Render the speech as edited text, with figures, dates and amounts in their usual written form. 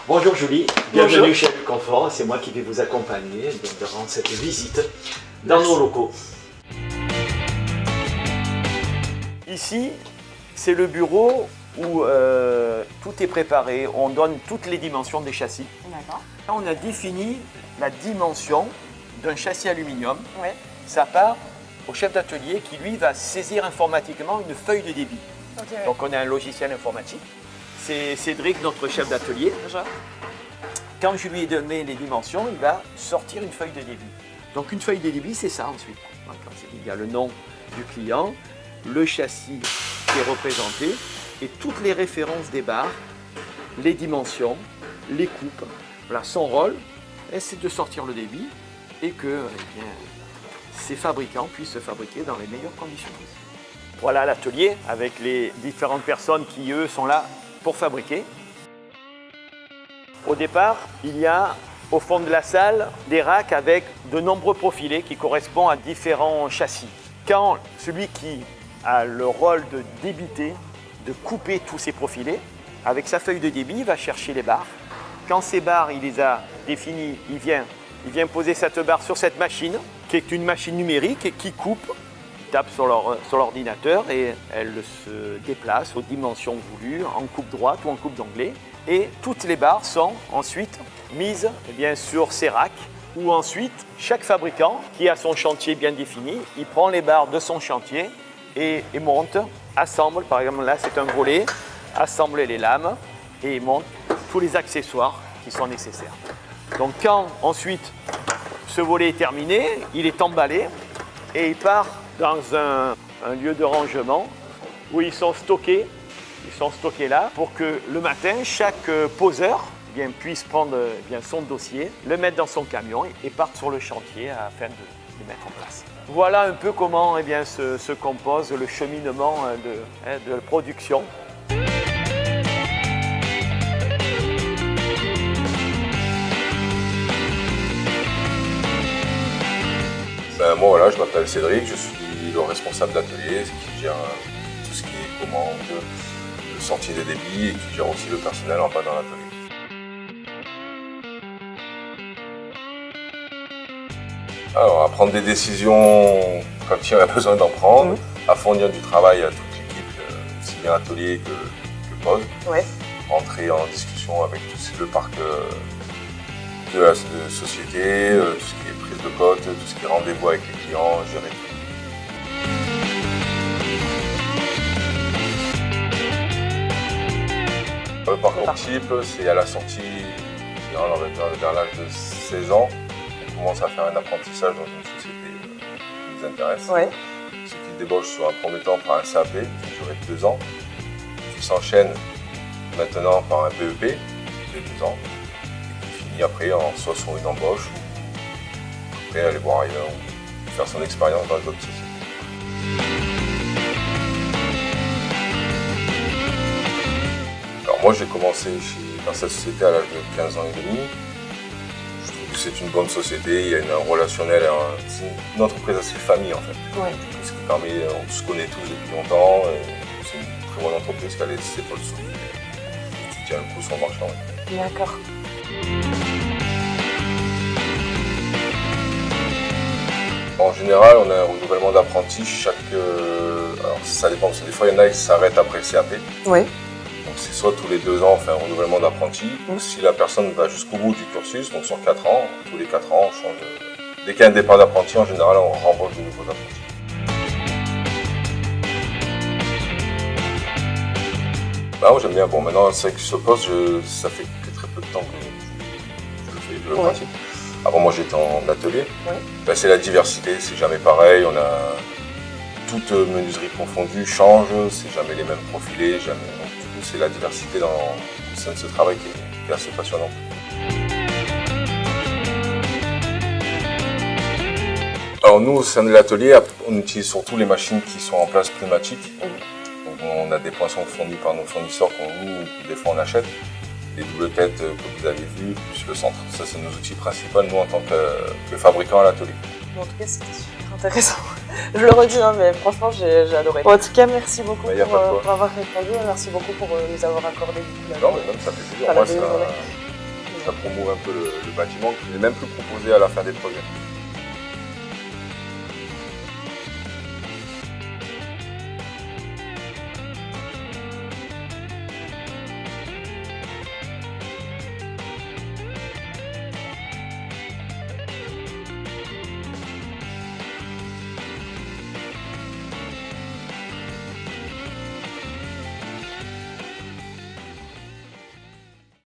Bonjour Julie, Bonjour. bienvenue chez Confort, c'est moi qui vais vous accompagner durant cette visite dans nos locaux. Ici, c'est le bureau où tout est préparé, on donne toutes les dimensions des châssis. D'accord. Là, on a défini la dimension d'un châssis aluminium. Ouais. Ça part au chef d'atelier qui lui va saisir informatiquement une feuille de débit. Ok, ouais. Donc on a un logiciel informatique. C'est Cédric, notre chef d'atelier. Bonjour. Quand je lui ai donné les dimensions, il va sortir une feuille de débit. Donc une feuille de débit, c'est ça ensuite. Donc, il y a le nom du client, le châssis qui est représenté et toutes les références des barres, les dimensions, les coupes. Voilà, son rôle, c'est de sortir le débit et que ces fabricants puissent se fabriquer dans les meilleures conditions possibles. Voilà l'atelier avec les différentes personnes qui, eux, sont là pour fabriquer. Au départ, il y a au fond de la salle des racks avec de nombreux profilés qui correspondent à différents châssis. Quand celui qui a le rôle de débiter, de couper tous ces profilés, avec sa feuille de débit, il va chercher les barres. Quand ces barres, il les a définies, il vient poser cette barre sur cette machine, qui est une machine numérique et qui coupe. Tape sur l'ordinateur et elle se déplace aux dimensions voulues, en coupe droite ou en coupe d'anglais. Et toutes les barres sont ensuite mises sur ces racks où ensuite chaque fabricant qui a son chantier bien défini, il prend les barres de son chantier et monte, assemble, par exemple là c'est un volet, assemble les lames et il monte tous les accessoires qui sont nécessaires. Donc quand ensuite ce volet est terminé, il est emballé et il part dans un lieu de rangement où ils sont stockés là pour que le matin, chaque poseur puisse prendre son dossier, le mettre dans son camion et parte sur le chantier afin de le mettre en place. Voilà un peu comment se compose le cheminement de production. Moi voilà, je m'appelle Cédric, je suis le responsable d'atelier qui gère tout ce qui est commande, le sentier des débits et qui gère aussi le personnel en bas dans l'atelier. Alors à prendre des décisions quand il y a besoin d'en prendre, à fournir du travail à toute l'équipe, aussi bien atelier que pause, entrer en discussion avec le parc de la société, tout ce qui est prise de cote, tout ce qui est rendez-vous avec les clients, gérer tout. Le parcours type, c'est à la sortie, vers l'âge de 16 ans, on commence à faire un apprentissage dans une société qui nous intéresse. Ouais. Ce qui débauche sur un premier temps par un CAP qui durait 2 ans, qui s'enchaîne maintenant par un BEP de 2 ans, et qui finit après soit sur une embauche, ou après aller voir ailleurs, ou faire son expérience dans d'autres sociétés. Alors moi j'ai commencé dans cette société à l'âge de 15 ans et demi. Je trouve que c'est une bonne société, il y a un relationnel, c'est une entreprise assez famille en fait. Ouais. Ce qui permet, on se connaît tous depuis longtemps, c'est une très bonne entreprise qui a les épaules solides, qui tient le coup sur le marché. Ouais. D'accord. En général, on a un renouvellement d'apprentis alors ça dépend, parce que des fois il y en a qui s'arrêtent après le CAP. Oui. Donc c'est soit tous les 2 ans on fait un renouvellement d'apprenti, ou si la personne va jusqu'au bout du cursus, donc sur 4 ans, tous les 4 ans on change. Dès qu'il y a un départ d'apprenti, en général on rembauche de nouveaux apprentis. Moi j'aime bien, maintenant c'est vrai que ce poste, ça fait que très peu de temps que je le fais, je le pratique. Avant moi j'étais en atelier. C'est la diversité, c'est jamais pareil, on a toute menuiserie confondue, change, c'est jamais les mêmes profilés, jamais. Donc, du coup, c'est la diversité au sein de ce travail qui est assez passionnant. Alors nous, au sein de l'atelier, on utilise surtout les machines qui sont en place pneumatiques. Donc, on a des poinçons fournis par nos fournisseurs qu'on loue ou des fois on achète. Les doubles têtes que vous avez vues, plus le centre. Ça, c'est nos outils principaux, nous, en tant que fabricants à l'atelier. En tout cas, c'était super intéressant. Je le redis, mais franchement, j'ai adoré. En tout cas, merci beaucoup pour avoir répondu. Merci beaucoup pour nous avoir accordé du coup, Non, mais même ça fait plaisir. Moi, ça promouve un peu le bâtiment qui n'est même plus proposé à la fin des projets.